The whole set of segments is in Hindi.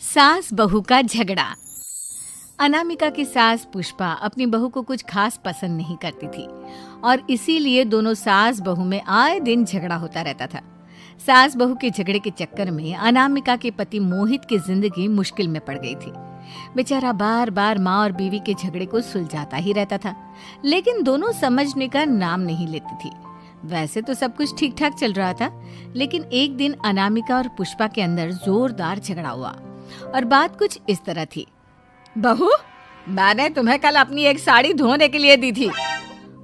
सास बहू का झगड़ा। अनामिका की सास पुष्पा अपनी बहू को कुछ खास पसंद नहीं करती थी और इसीलिए दोनों सास बहू में आए दिन झगड़ा होता रहता था। सास बहू के झगड़े के चक्कर में अनामिका के पति मोहित की जिंदगी मुश्किल में पड़ गई थी। बेचारा बार बार माँ और बीवी के झगड़े को सुलझाता ही रहता था, लेकिन दोनों समझने का नाम नहीं लेती थी। वैसे तो सब कुछ ठीक ठाक चल रहा था, लेकिन एक दिन अनामिका और पुष्पा के अंदर जोरदार झगड़ा हुआ और बात कुछ इस तरह थी। बहू, मैंने तुम्हें कल अपनी एक साड़ी धोने के लिए दी थी।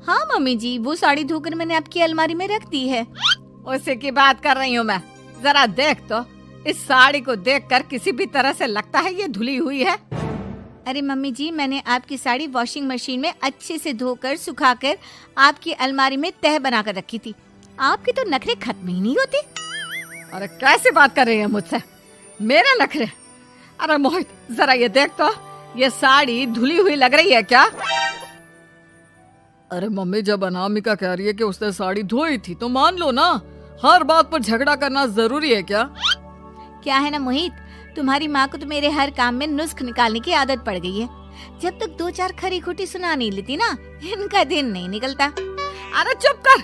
हाँ मम्मी जी, वो साड़ी धोकर मैंने आपकी अलमारी में रख दी है। उसी की बात कर रही हूँ मैं। जरा देख तो, इस साड़ी को देखकर किसी भी तरह से लगता है ये धुली हुई है। अरे मम्मी जी, मैंने आपकी साड़ी वॉशिंग मशीन में अच्छे से धोकर सुखाकर आपकी अलमारी में तह बनाकर रखी थी। आपके तो नखरे खत्म ही नहीं होते। अरे कैसे बात कर रही है मुझसे? मेरे नखरे? अरे मोहित, जरा ये देख तो, ये साड़ी धुली हुई लग रही है क्या? अरे मम्मी, जब अनामिका कह रही है कि उसने साड़ी धोई थी तो मान लो ना। हर बात पर झगड़ा करना जरूरी है क्या? क्या है ना मोहित, तुम्हारी माँ को तो मेरे हर काम में नुस्ख निकालने की आदत पड़ गई है। जब तक दो चार खरी खोटी सुना नहीं लेती ना, इनका दिन नहीं निकलता। अरे चुप कर,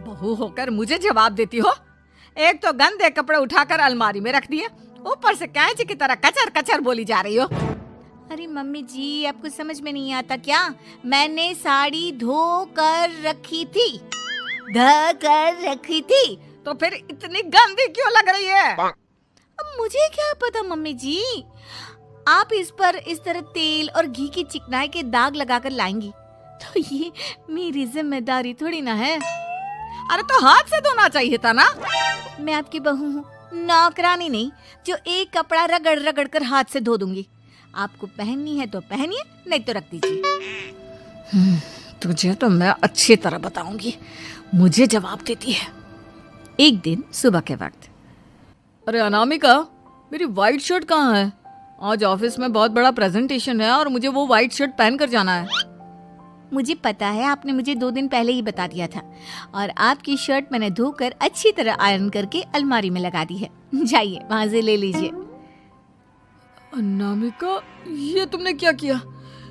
बहू होकर मुझे जवाब देती हो। एक तो गंदे कपड़े उठाकर अलमारी में रख दिए, ऊपर से कैंची की तरह कचर कचर बोली जा रही हो। अरे मम्मी जी, आपको समझ में नहीं आता क्या? मैंने साड़ी धो कर रखी थी, धो कर रखी थी। तो फिर इतनी गंदी क्यों लग रही है? अब मुझे क्या पता मम्मी जी, आप इस पर इस तरह तेल और घी की चिकनाई के दाग लगाकर लाएंगी तो ये मेरी जिम्मेदारी थोड़ी ना है। अरे तो हाथ से धोना चाहिए था ना। मैं आपकी बहू हूँ, नौकरानी नहीं जो एक कपड़ा रगड़ रगड़ कर हाथ से धो दूंगी। आपको पहननी है तो पहनिए, नहीं तो रख दीजिए। तुझे तो मैं अच्छी तरह बताऊंगी, मुझे जवाब देती है। एक दिन सुबह के वक्त, अरे अनामिका, मेरी व्हाइट शर्ट कहाँ है? आज ऑफिस में बहुत बड़ा प्रेजेंटेशन है और मुझे वो व्हाइट शर्ट पहन कर जाना है। मुझे पता है, आपने मुझे 2 दिन पहले ही बता दिया था और आपकी शर्ट मैंने धोकर अच्छी तरह आयरन करके अलमारी में लगा दी है। जाइए वहां से ले लीजिए। अनामिका, ये तुमने क्या किया?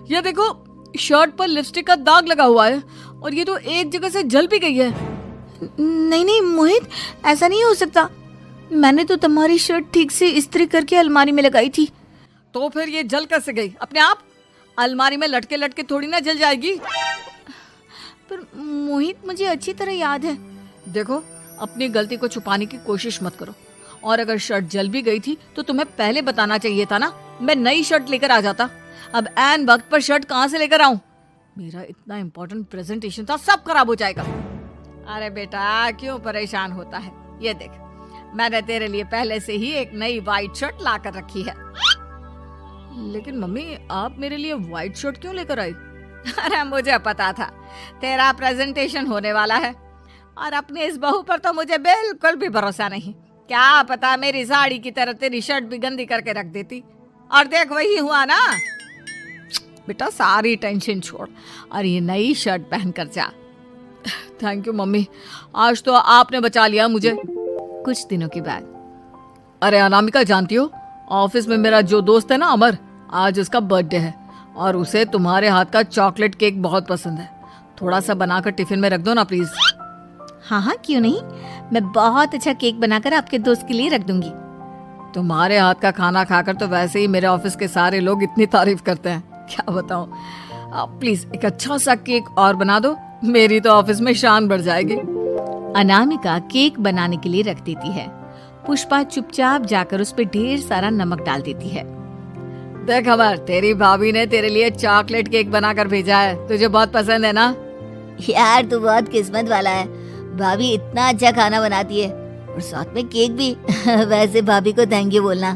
ये देखो, शर्ट पर लिपस्टिक का दाग लगा हुआ है और ये तो एक जगह से जल भी गई है। नहीं नहीं मोहित, ऐसा नहीं हो सकता। मैंने तो तुम्हारी शर्ट ठीक से इस्त्री करके अलमारी में लगाई थी। तो फिर ये जल कैसे गई अपने आप? अलमारी में लटके लटके थोड़ी ना जल जाएगी। पर मोहित, मुझे अच्छी तरह याद है। देखो, अपनी गलती को छुपाने की कोशिश मत करो। और अगर शर्ट जल भी गई थी तो तुम्हें पहले बताना चाहिए था ना। मैं नई शर्ट लेकर आ जाता। अब ऐन वक्त पर शर्ट कहाँ से लेकर आऊं? मेरा इतना इम्पोर्टेंट प्रेजेंटेशन था, सब खराब हो जाएगा। अरे बेटा, क्यों परेशान होता है? ये देख, मैंने तेरे लिए पहले से ही एक नई व्हाइट शर्ट ला कर रखी है। लेकिन मम्मी, आप मेरे लिए व्हाइट शर्ट क्यों लेकर आई? अरे मुझे पता था तेरा प्रेजेंटेशन होने वाला है और अपनी इस बहू पर तो मुझे बिल्कुल भी भरोसा नहीं। क्या पता मेरी साड़ी की तरह तेरी शर्ट भी गंदी करके रख देती। और देख, वही हुआ ना। बेटा, सारी टेंशन छोड़ और ये नई शर्ट पहन कर जा। थैंक यू मम्मी, आज तो आपने बचा लिया मुझे। कुछ दिनों के बाद, अरे अनामिका, जानती हो, ऑफिस में मेरा जो दोस्त है ना अमर, आज उसका बर्थडे है और उसे तुम्हारे हाथ का चॉकलेट केक बहुत पसंद है। थोड़ा सा बनाकर टिफिन में रख दो ना प्लीज। हाँ हाँ, क्यों नहीं। मैं बहुत अच्छा केक बनाकर आपके दोस्त के लिए रख दूंगी। तुम्हारे हाथ का खाना खाकर तो वैसे ही मेरे ऑफिस के सारे लोग इतनी तारीफ करते हैं, क्या बताऊं। आप प्लीज एक अच्छा सा केक और बना दो, मेरी तो ऑफिस में शान बढ़ जाएगी। अनामिका केक बनाने के लिए रख देती है। पुष्पा चुपचाप जाकर उस पर ढेर सारा नमक डाल देती है। देख अमर, तेरी भाभी ने तेरे लिए चॉकलेट केक बनाकर भेजा है, तुझे बहुत पसंद है ना? यार, तू बहुत किस्मत वाला है, भाभी इतना अच्छा खाना बनाती है और साथ में केक भी। वैसे भाभी को थैंक यू बोलना।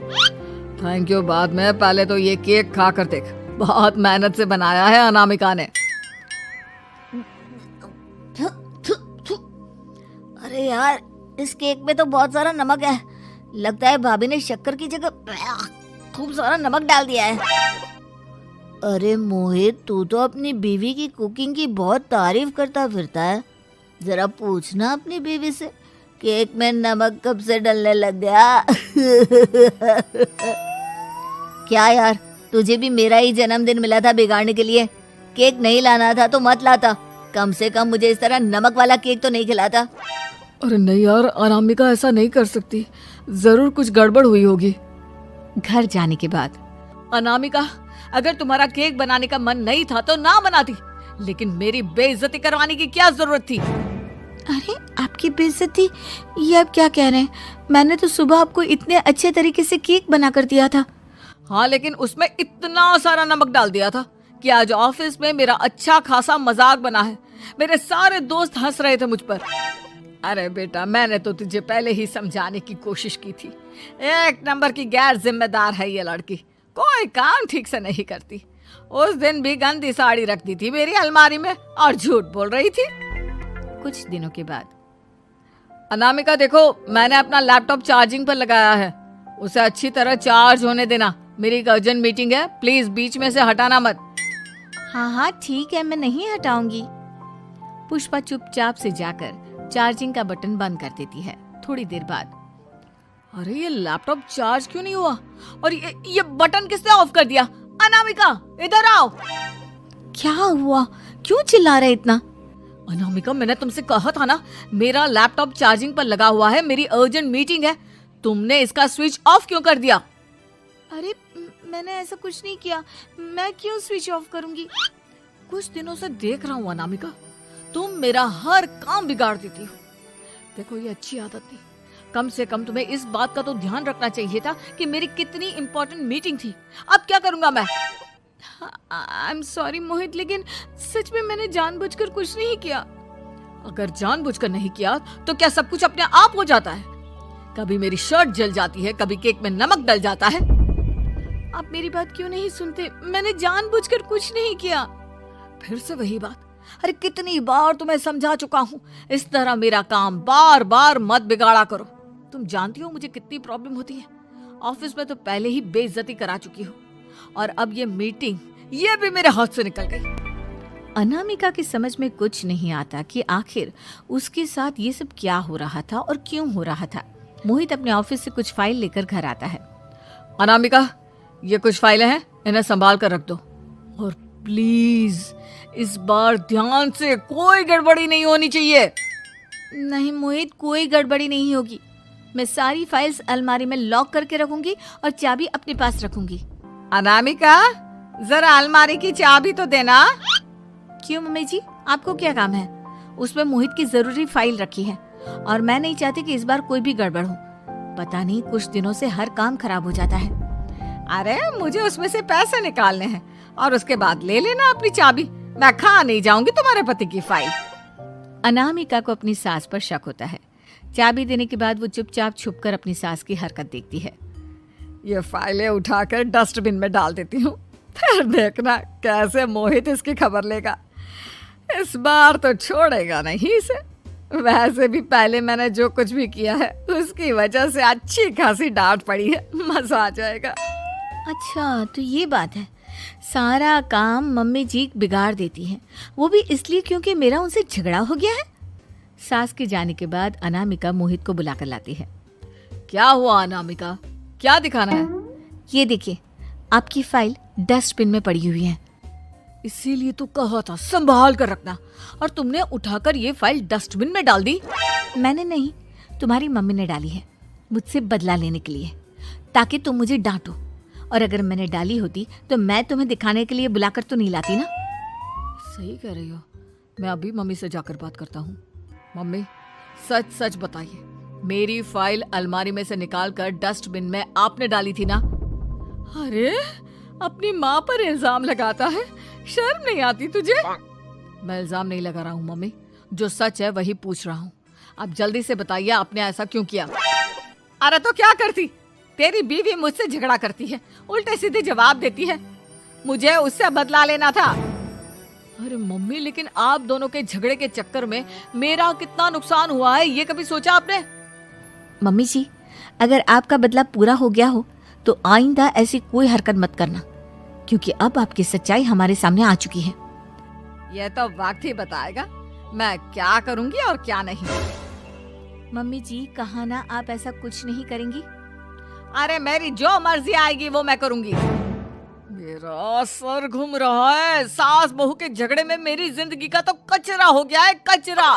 थैंक यू बाद में, पहले तो ये केक खा कर देख। बहुत मेहनत से बनाया है अनामिका ने। अरे यार, इस केक में तो बहुत सारा नमक है। लगता है भाभी ने शक्कर की जगह खूब सारा नमक डाल दिया है। अरे मोहित, तू तो अपनी बीवी की कुकिंग की बहुत तारीफ करता फिरता है। जरा पूछना अपनी बीवी से, केक में नमक कब से डलने लग गया। क्या यार, तुझे भी मेरा ही जन्मदिन मिला था बिगाड़ने के लिए? केक नहीं लाना था तो मत लाता, कम से कम मुझे इस तरह नमक वाला केक तो नहीं खिलाता। अरे नहीं यार, अनामिका ऐसा नहीं कर सकती, जरूर कुछ गड़बड़ हुई होगी। घर जाने के बाद अनामिका, अगर तुम्हारा केक बनाने का मन नहीं था तो ना बनाती, लेकिन मेरी बेइज्जती करवाने की क्या जरूरत थी? अरे आपकी बेइज्जती, ये आप क्या कह रहे हैं? मैंने तो सुबह आपको इतने अच्छे तरीके से केक बना कर दिया था। हाँ, लेकिन उसमें इतना सारा नमक डाल दिया था कि आज ऑफिस में मेरा अच्छा खासा मजाक बना है। मेरे सारे दोस्त हंस रहे थे मुझ पर। अरे बेटा, मैंने तो तुझे पहले ही समझाने की कोशिश की थी। एक नंबर की गैर जिम्मेदार है ये लड़की, कोई काम ठीक से नहीं करती। उस दिन भी गंदी साड़ी रख दी थी मेरी अलमारी में और झूठ बोल रही थी। कुछ दिनों के बाद अनामिका देखो, मैंने अपना लैपटॉप चार्जिंग पर लगाया है, उसे अच्छी तरह चार्ज होने देना। मेरी एक अर्जेंट मीटिंग है, प्लीज बीच में से हटाना मत। हाँ हाँ ठीक है, मैं नहीं हटाऊंगी। पुष्पा चुपचाप से जाकर चार्जिंग का बटन बंद कर देती है। थोड़ी देर बाद अरे ये लैपटॉप चार्ज क्यों नहीं हुआ? और ये बटन किसने ऑफ कर दिया? अनामिका इधर आओ। क्या हुआ? क्यों चिल्ला रहे इतना? अनामिका, मैंने तुमसे कहा था ना, मेरा लैपटॉप चार्जिंग पर लगा हुआ है, मेरी अर्जेंट मीटिंग है। तुमने इसका स्विच ऑफ क्यों कर दिया? अरे मैंने ऐसा कुछ नहीं किया, मैं क्यों स्विच ऑफ करूंगी? कुछ दिनों से देख रहा हूँ अनामिका, तुम मेरा हर काम बिगाड़ देती हो। देखो ये अच्छी आदत थी, कम से कम तुम्हें इस बात का तो ध्यान रखना चाहिए था कि मेरी कितनी इंपॉर्टेंट मीटिंग थी। अब क्या करूंगा मैं? आई एम सॉरी मोहित, लेकिन सच में मैंने जानबूझकर कुछ नहीं किया। अगर जानबूझकर नहीं किया तो क्या सब कुछ अपने आप हो जाता है? कभी मेरी शर्ट जल जाती है, कभी केक में नमक डल जाता है। आप मेरी बात क्यों नहीं सुनते? मैंने जानबूझकर कुछ नहीं किया। फिर से वही बात। अरे कितनी बार तुम्हें समझा चुका हूँ, इस तरह मेरा काम बार बार मत बिगाड़ा करो। तुम जानती हो मुझे कितनी प्रॉब्लम होती है। ऑफिस में तो पहले ही बेइज्जती करा चुकी हो, और अब ये मीटिंग, ये भी मेरे हाथ से निकल गई। अनामिका की समझ में कुछ नहीं आता कि आखिर उसके साथ ये सब क्या हो रहा था और क्यों हो रहा था। मोहित अपने ऑफिस से कुछ फाइल लेकर घर आता है। अनामिका, ये कुछ फाइलें हैं, इन्हें संभाल कर रख दो, और प्लीज इस बार ध्यान से, कोई गड़बड़ी नहीं होनी चाहिए। नहीं मोहित, कोई गड़बड़ी नहीं होगी। मैं सारी फाइल्स अलमारी में लॉक करके रखूंगी और चाबी अपने पास रखूंगी। अनामिका, जरा अलमारी की चाबी तो देना। क्यों मम्मी जी, आपको क्या काम है? उसमें मोहित की जरूरी फाइल रखी है और मैं नहीं चाहती कि इस बार कोई भी गड़बड़ हो। पता नहीं कुछ दिनों से हर काम खराब हो जाता है। अरे मुझे उसमें से पैसे निकालने हैं और उसके बाद ले लेना अपनी चाबी। मैं खा नहीं जाऊंगी तुम्हारे पति की फाइल। अनामिका को अपनी सास पर शक होता है। चाबी देने के बाद वो चुपचाप छुपकर अपनी सास की हरकत देखती है। ये फाइलें उठाकर डस्टबिन में डाल देती हूँ, फिर देखना कैसे मोहित इसकी खबर लेगा। इस बार तो छोड़ेगा नहीं इसे। वैसे भी पहले मैंने जो कुछ भी किया है उसकी वजह से अच्छी खासी डांट पड़ी है, मजा आ जाएगा। अच्छा तो ये बात है, सारा काम मम्मी जी बिगाड़ देती हैं, वो भी इसलिए क्योंकि मेरा उनसे झगड़ा हो गया है। सास के जाने के बाद अनामिका मोहित को बुलाकर लाती है। क्या हुआ अनामिका, क्या दिखाना है? ये देखिए, आपकी फाइल डस्टबिन में पड़ी हुई है। इसीलिए तो कहा था संभाल कर रखना, और तुमने उठाकर ये फाइल डस्टबिन में डाल दी। मैंने नहीं, तुम्हारी मम्मी ने डाली है, मुझसे बदला लेने के लिए, ताकि तुम मुझे डांटो। और अगर मैंने डाली होती तो मैं तुम्हें दिखाने के लिए बुलाकर तो नहीं लाती ना। सही कह रही हो, मैं अभी मम्मी से जाकर बात करता हूँ। मम्मी, सच सच बताइए, मेरी फाइल अलमारी में से निकालकर डस्टबिन में आपने डाली थी ना? अरे अपनी माँ पर इल्जाम लगाता है, शर्म नहीं आती तुझे? मैं इल्जाम नहीं लगा रहा हूँ मम्मी, जो सच है वही पूछ रहा हूँ। आप जल्दी से बताइए आपने ऐसा क्यों किया? अरे तो क्या करती, तेरी बीवी मुझसे झगड़ा करती है, उल्टे सीधे जवाब देती है, मुझे उससे बदला लेना था। अरे मम्मी, लेकिन आप दोनों के झगड़े के चक्कर में मेरा कितना नुकसान हुआ है, ये कभी सोचा आपने? मम्मी जी, अगर आपका बदला पूरा हो गया हो तो आइंदा ऐसी कोई हरकत मत करना, क्योंकि अब आपकी सच्चाई हमारे सामने आ चुकी है। यह तो वक्त ही बताएगा मैं क्या करूंगी और क्या नहीं। मम्मी जी, कहा ना आप ऐसा कुछ नहीं करेंगी। अरे मेरी जो मर्जी आएगी वो मैं करूंगी। मेरा सर घूम रहा है। सास बहू के झगड़े में मेरी जिंदगी का तो कचरा हो गया है, कचरा।